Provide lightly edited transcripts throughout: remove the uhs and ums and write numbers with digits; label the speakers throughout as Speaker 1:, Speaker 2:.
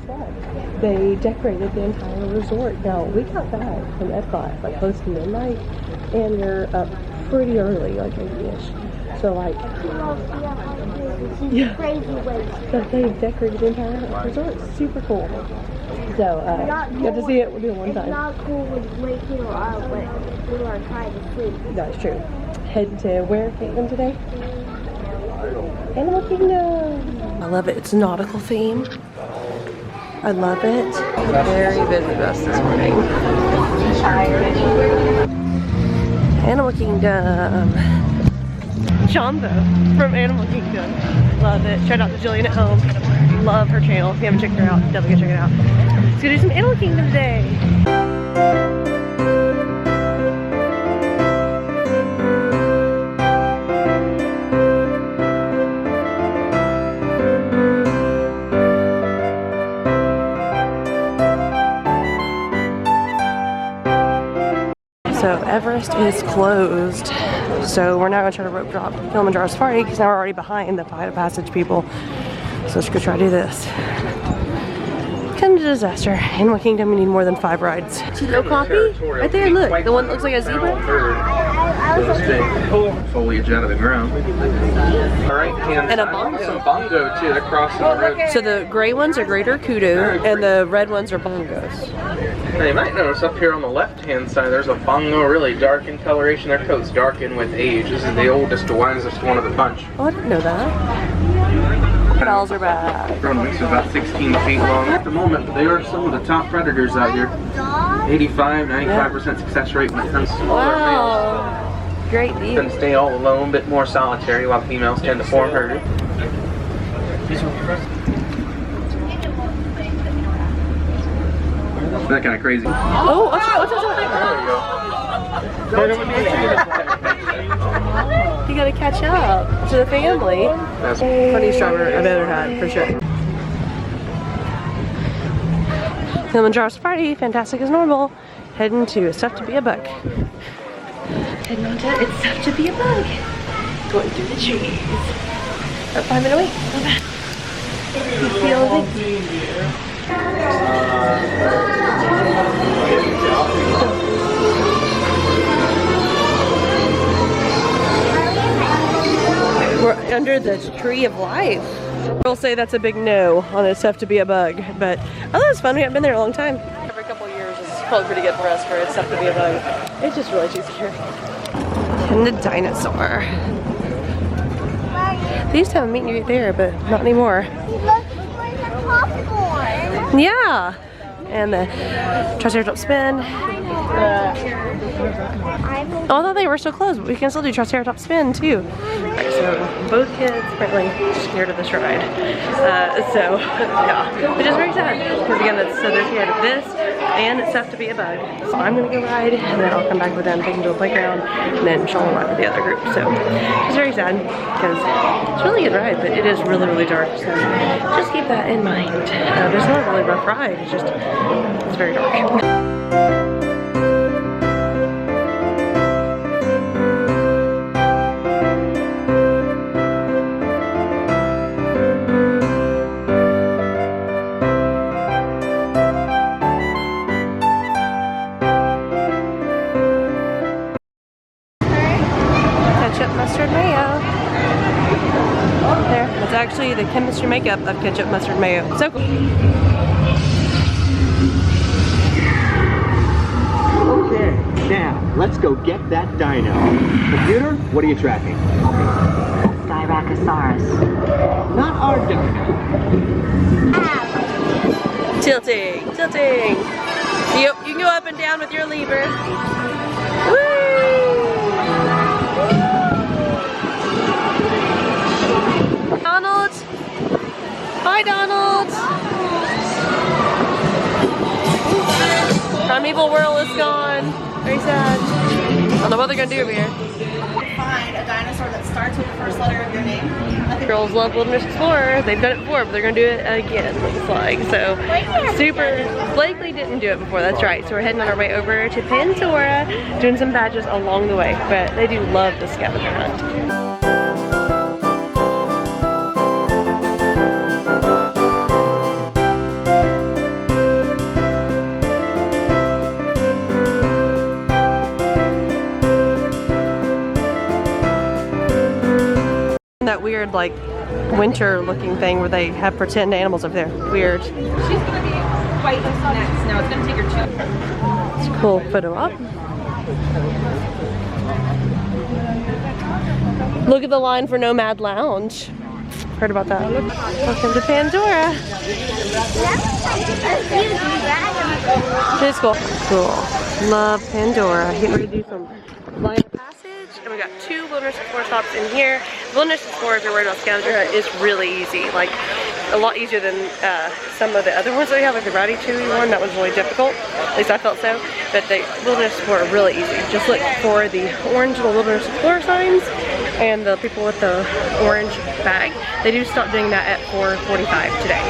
Speaker 1: said. They decorated the entire resort. Now, we got back from Epcot like close to midnight, and you're up pretty early, like 8-ish. So like, yeah, but they decorated the entire resort. Super cool. So you have to see it. We'll do it one time.
Speaker 2: It's not cool with waking up when we are trying to sleep.
Speaker 1: That's true. Head to where, Caitlin, today? Animal Kingdom. I love it. It's a nautical theme. I love it. Very busy bus this morning. Animal Kingdom. Jumbo from Animal Kingdom. Love it. Shout out to Jillian at home. Love her channel. If you haven't checked her out, definitely go check it out. Let's go do some Animal Kingdom today. So Everest is closed, so we're now going to try to rope drop Kilimanjaro Safari because now we're already behind the Flight of Passage people. So let's go try to do this. Kind of a disaster. Animal Kingdom, you need more than 5 rides. No copy? Right there, look. The one that looks like a zebra.
Speaker 3: Foliage out of the ground.
Speaker 1: And a bongo.
Speaker 3: A bongo too, they're crossing the road.
Speaker 1: So the gray ones are greater kudu, and the red ones are bongos.
Speaker 3: Now you might notice up here on the left-hand side, there's a bongo, really dark in coloration. Their coats darken with age. This is the oldest, wisest one of the bunch.
Speaker 1: Oh, I didn't know that. Bells are back.
Speaker 3: Grown mix is about 16 feet long at the moment, but they are some of the top predators out here. 85, 95% success rate when it comes to smaller males.
Speaker 1: Great view.
Speaker 3: Tend to stay all alone, a bit more solitary, while females tend to form herd. That kind of crazy.
Speaker 1: Oh, watch out.
Speaker 3: There we go.
Speaker 1: You gotta catch up to the family.
Speaker 3: That's
Speaker 1: Funniest driver I've ever had, for sure. Kilimanjaro Safari, fantastic as normal. Heading to It's Tough to Be a Bug. Heading on to It's Tough to Be a Bug. Going through the trees. About 5 minutes away. Not bad. You feel it? We're under the tree of life. We'll say that's a big no on It's Tough to Be a Bug, but oh, that was fun. We haven't been there a long time. Every couple of years is probably pretty good for us for It's Tough to Be a Bug. It's just really too scary. And the dinosaur. They used to have a meet and greet there, but not anymore. Yeah, and the Triceratops spin. Although they were still closed, but we can still do Triceratops spin too. Alright, so both kids apparently scared of this ride. So yeah, which is very sad because again, so they're scared of this and It's Tough to Be a Bug. So I'm gonna go ride and then I'll come back with them, take them to a playground, and then Sean will ride with the other group. So it's very sad because it's a really good ride, but it is really, really dark. So just keep that in mind. There's not a really rough ride. It's just it's very dark. Actually the chemistry makeup of ketchup, mustard, mayo. So cool.
Speaker 4: Okay, now let's go get that dino. Computer, what are you tracking?
Speaker 5: Restaurantosorous.
Speaker 4: Not our dino.
Speaker 1: Tilting. You can go up and down with your lever. Woo! Donald! Hi, Donald! Primeval Whirl is gone. Very sad. I don't know what they're gonna do over here.
Speaker 6: Find a dinosaur that starts with the first letter of your name.
Speaker 1: Girls love Wilderness Explorer. They've done it before, but they're gonna do it again, looks like. So, super. Blakely didn't do it before, that's right. So we're heading on our way over to Pandora, doing some badges along the way. But they do love the scavenger hunt. weird like winter looking thing where they have pretend animals over there. Weird.
Speaker 6: She's gonna be quite next now. It's gonna take her 2.
Speaker 1: It's a cool photo op. Look at the line for Nomad Lounge. Heard about that. Welcome to Pandora. It's cool. Cool. Love Pandora. We're gonna do some Lion Passage, and we got 2 Wilderness Explorer stops in here. Wilderness Explorer, if you're worried about scavenger hunt, is really easy. Like a lot easier than some of the other ones that we have, like the Rowdy Chewy one. That was really difficult. At least I felt so. But the Wilderness Explorer are really easy. Just look for the orange little Wilderness Explorer signs and the people with the orange bag. They do stop doing that at 4:45 today.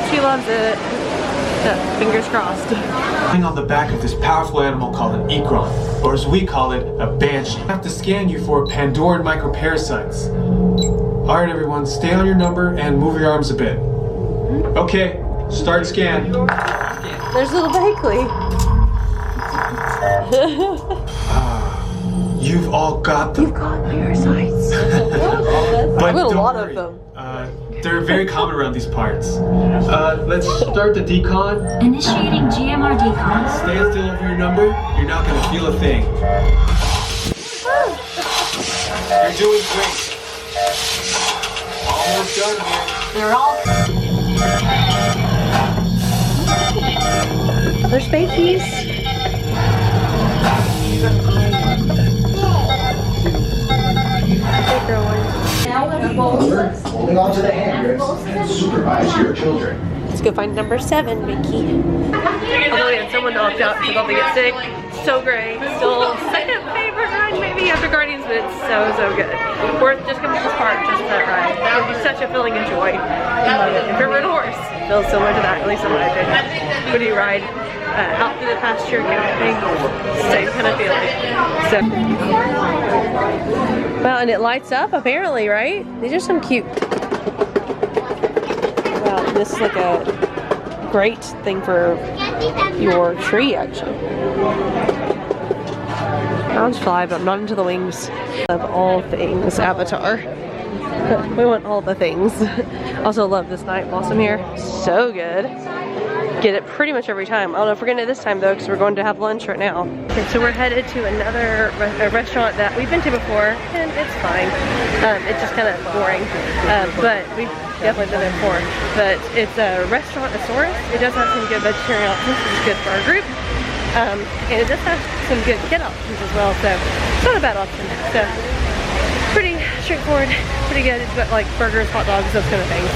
Speaker 1: She loves it. Fingers crossed.
Speaker 5: On the back of this powerful animal called an ikron, or as we call it, a banshee. I have to scan you for Pandoran microparasites. Alright everyone, stay on your number and move your arms a bit. Okay, start scan.
Speaker 1: There's little Bakley.
Speaker 5: You've all got them.
Speaker 1: You've got parasites.
Speaker 5: But
Speaker 1: I've got a
Speaker 5: don't
Speaker 1: lot
Speaker 5: worry.
Speaker 1: of them.
Speaker 5: They're very common around these parts. Let's start the decon.
Speaker 7: Initiating GMR decon.
Speaker 5: Stay still over your number. You're not gonna feel a thing. You're doing great. Almost done here.
Speaker 7: They're all.
Speaker 1: Other spakies.
Speaker 8: Holding on to the handgrips and supervise your children.
Speaker 1: Let's go find number 7, Mickey. Although we had someone to opt out because they'll get sick. So great. Still second favorite ride maybe after Guardians, but it's so good. Worth just coming to this park just for that ride. It gives you such a feeling of joy. I love it. If you're on a horse, it feels similar to that, at least in my opinion. When you ride out through the pasture kind of thing, same kind of feeling. So, well, and it lights up apparently, right? These are some cute. Wow, this is like a great thing for your tree actually. I'll just fly, but I'm not into the wings of all things Avatar. We want all the things. Also love this night blossom here. So good. Get it pretty much every time. I don't know if we're gonna do it this time though, because we're going to have lunch right now. Okay, so we're headed to another restaurant that we've been to before, and it's fine. It's just kind of boring, but we've definitely been there before. But it's a Restaurantosorous. It does have some good vegetarian options, which is good for our group. And it does have some good kid options as well, so it's not a bad option. So pretty straightforward, pretty good. It's got like burgers, hot dogs, those kind of things.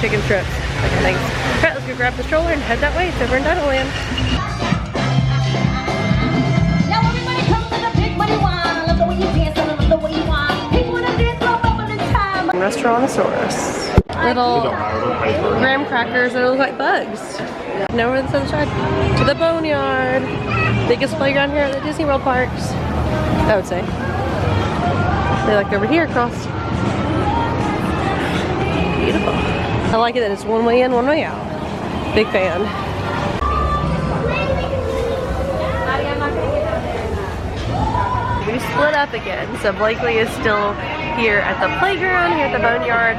Speaker 1: Chicken strips, that kind of things. Alright, let's go grab the stroller and head that way. It's over in Dinoland.
Speaker 7: Now everybody come to the big money wine. I love the way you dance and I love the way you whine. People wanna dance all over this time.
Speaker 1: Restaurantosorous. Little graham crackers that look like bugs. Now we're on this other side. To the boneyard. Biggest playground here at the Disney World parks, I would say. They like over here across. Beautiful. I like it that it's one way in, one way out. Big fan. We split up again, so Blakely is still here at the playground, here at the boneyard.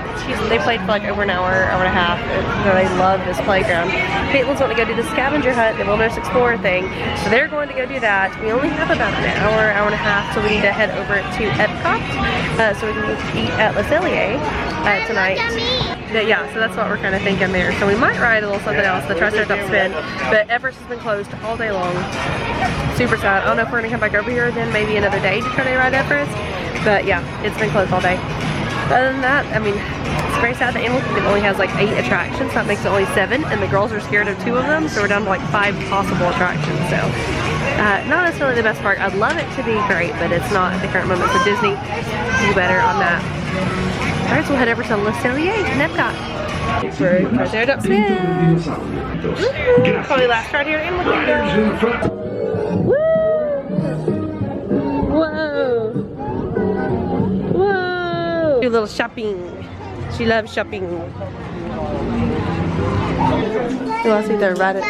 Speaker 1: They played for like over an hour, hour and a half. They love this playground. Caitlin's wanting to go do the scavenger hunt, the Wilderness Explorer thing, so they're going to go do that. We only have about an hour, hour and a half, so we need to head over to Epcot, so we can eat at Cellier tonight. Yeah, so that's what we're kind of thinking there. So we might ride a little something else, the Restaurantosorous spin, but Everest has been closed all day long. Super sad. I don't know if we're gonna come back over here then maybe another day to try to ride Everest, but yeah, it's been closed all day. Other than that, I mean, it's very sad that Animal Kingdom only has like 8 attractions. That makes it only 7, and the girls are scared of 2 of them, so we're down to like 5 possible attractions. So, not necessarily the best park. I'd love it to be great, but it's not at the current moment. So Disney, do better on that. Alright, so we'll head over to Cellier in Epcot. For Triceratops spin. Probably last ride here at Animal Kingdom. Whoa! Whoa! Do a little shopping. She loves shopping. You want to see the rabbit?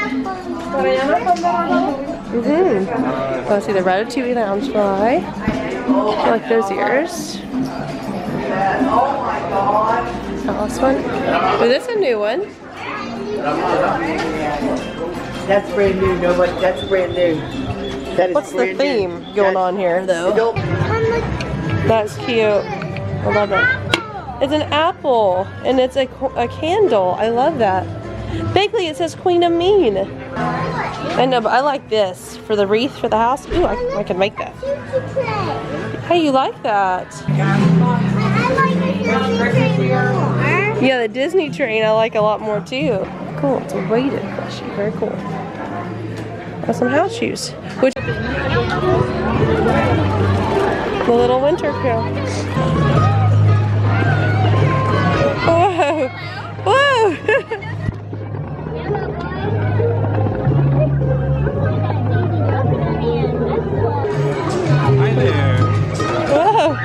Speaker 1: Want to see the Ratatouille Loungefly? I like those ears. Last one. Oh, this is a new one.
Speaker 9: That's brand new. Nobody. That's brand new. That is
Speaker 1: What's the theme going on here, though? That's cute. I love that. It's an apple, and it's a candle. I love that. Vaguely, it says Queen of Mean. I know, but I like this for the wreath for the house. Ooh, I can make that. Hey, you like that? Yeah, the Disney train I like a lot more too. Cool, it's a weighted plushie. Very cool. Got some house shoes. Which the little winter cow. Whoa! Whoa!
Speaker 3: Hi there.
Speaker 1: Whoa!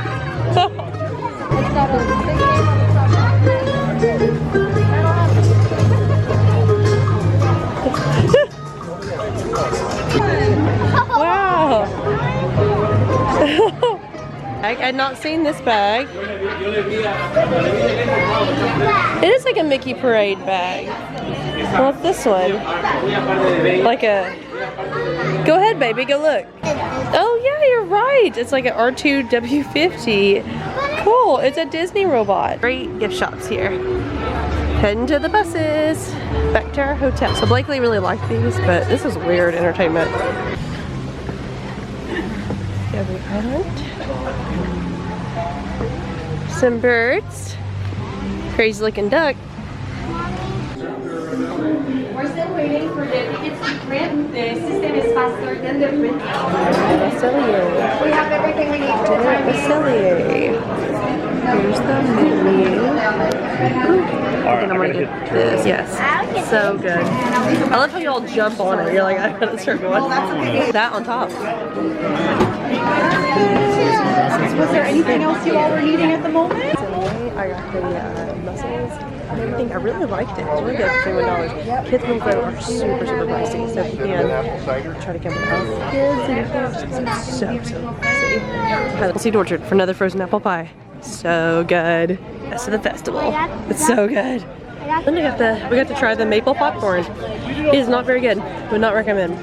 Speaker 1: Wow! I had not seen this bag. It is like a Mickey Parade bag. What's this one? Like a... Go ahead, baby, go look. Oh yeah, you're right. It's like an R2W50. Cool, it's a Disney robot. Great gift shops here. Heading to the buses. Back to our hotel. So Blakely really liked these, but this is weird entertainment. Discovery Island. Some birds. Crazy looking duck.
Speaker 7: We're still waiting for the tickets to print. The system is faster than the print.
Speaker 1: Cellier.
Speaker 6: We have everything we need for the time being.
Speaker 1: Cellier. Here's the menu. I'm gonna get this. Yes. So good. I love how y'all jump on it. You're like, I gotta start going. That on top.
Speaker 6: Was there anything else you all were needing at the moment?
Speaker 1: I got the mussels and everything. I really liked it. It's really good for $21. Kids when grow are super pricey. So if you can try to come without kids and it's so pricey. We'll see Orchard for another frozen apple pie. So good. Best of the festival. It's so good. Then we got to try the maple popcorn. It is not very good. Would not recommend.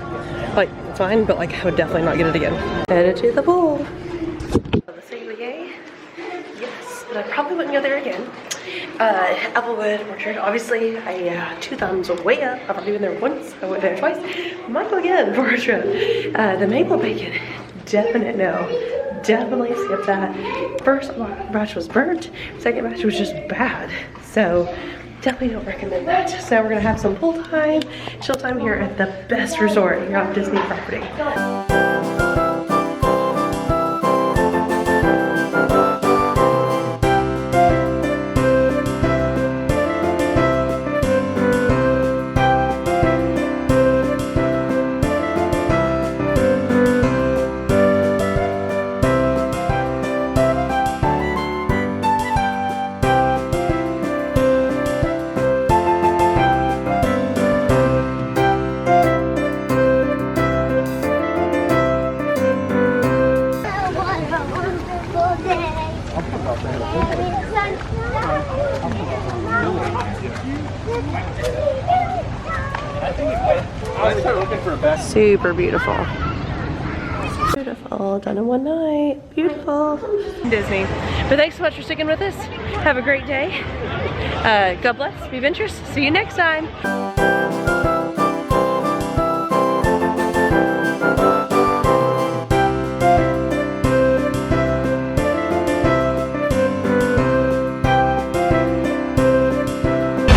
Speaker 1: Like, it's fine, but like I would definitely not get it again. Headed to the pool. The Cellier. Yes, but I probably wouldn't go there again. Applewood Orchard, obviously, 2 thumbs way up. I've already been there once. I went there twice. Might go again for a trip. The maple bacon, definite no. Definitely skip that. First batch was burnt. Second batch was just bad. So definitely don't recommend that. So now we're gonna have some pool time, chill time here at the best resort here on Disney property. Super beautiful. Beautiful, done in one night. Beautiful. Disney. But thanks so much for sticking with us. Have a great day. God bless, be adventurous. See you next time.